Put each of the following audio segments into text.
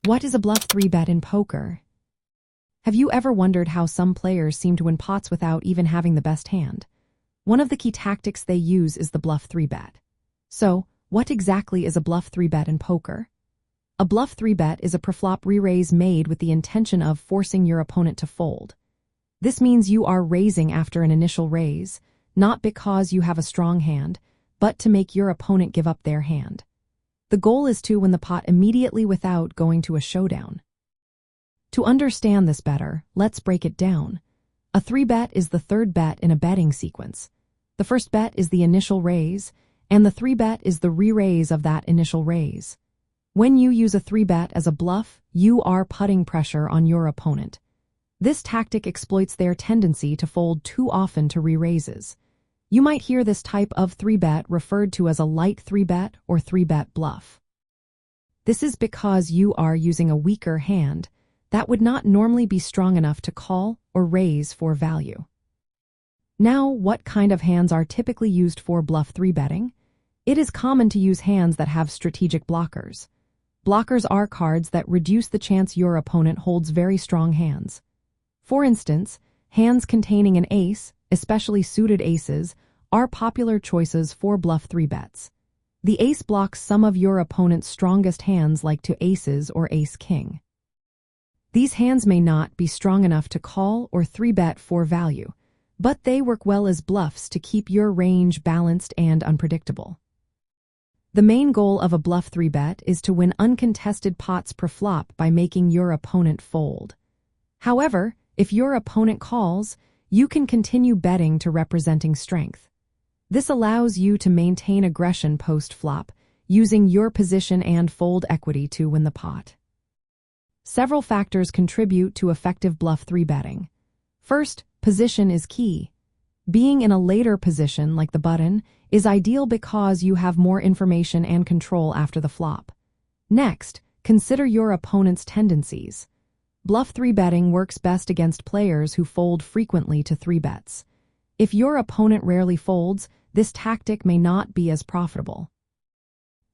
What is a bluff 3-bet in poker? Have you ever wondered how some players seem to win pots without even having the best hand? One of the key tactics they use is the bluff 3-bet. So, what exactly is a bluff 3-bet in poker? A bluff 3-bet is a preflop re-raise made with the intention of forcing your opponent to fold. This means you are raising after an initial raise, not because you have a strong hand, but to make your opponent give up their hand. The goal is to win the pot immediately without going to a showdown. To understand this better, let's break it down. A 3-bet is the third bet in a betting sequence. The first bet is the initial raise, and the 3-bet is the re-raise of that initial raise. When you use a 3-bet as a bluff, you are putting pressure on your opponent. This tactic exploits their tendency to fold too often to re-raises. You might hear this type of 3-bet referred to as a light 3-bet or 3-bet bluff. This is because you are using a weaker hand that would not normally be strong enough to call or raise for value. Now, what kind of hands are typically used for bluff 3-betting? It is common to use hands that have strategic blockers. Blockers are cards that reduce the chance your opponent holds very strong hands. For instance, hands containing an ace, especially suited aces, are popular choices for bluff 3-bets. The ace blocks some of your opponent's strongest hands like to aces or ace-king. These hands may not be strong enough to call or 3-bet for value, but they work well as bluffs to keep your range balanced and unpredictable. The main goal of a bluff 3-bet is to win uncontested pots per flop by making your opponent fold. However, if your opponent calls, you can continue betting to representing strength. This allows you to maintain aggression post-flop, using your position and fold equity to win the pot. Several factors contribute to effective bluff 3-betting. First, position is key. Being in a later position, like the button, is ideal because you have more information and control after the flop. Next, consider your opponent's tendencies. Bluff 3-betting works best against players who fold frequently to 3-bets. If your opponent rarely folds, this tactic may not be as profitable.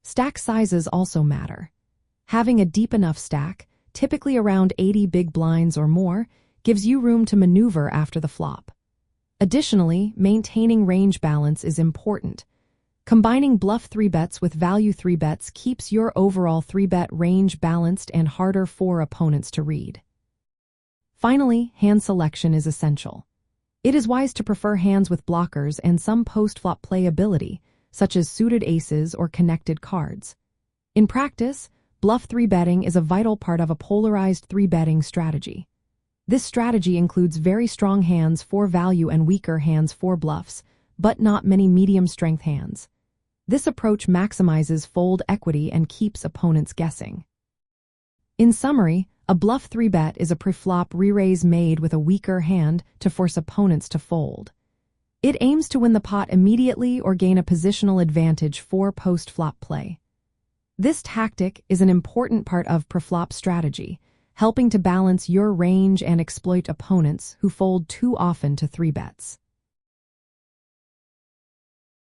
Stack sizes also matter. Having a deep enough stack, typically around 80 big blinds or more, gives you room to maneuver after the flop. Additionally, maintaining range balance is important. Combining bluff 3-bets with value 3-bets keeps your overall 3-bet range balanced and harder for opponents to read. Finally, hand selection is essential. It is wise to prefer hands with blockers and some post-flop playability, such as suited aces or connected cards. In practice, bluff 3-betting is a vital part of a polarized 3-betting strategy. This strategy includes very strong hands for value and weaker hands for bluffs, but not many medium-strength hands. This approach maximizes fold equity and keeps opponents guessing. In summary, a bluff 3-bet is a pre-flop re-raise made with a weaker hand to force opponents to fold. It aims to win the pot immediately or gain a positional advantage for post-flop play. This tactic is an important part of pre-flop strategy, helping to balance your range and exploit opponents who fold too often to 3-bets.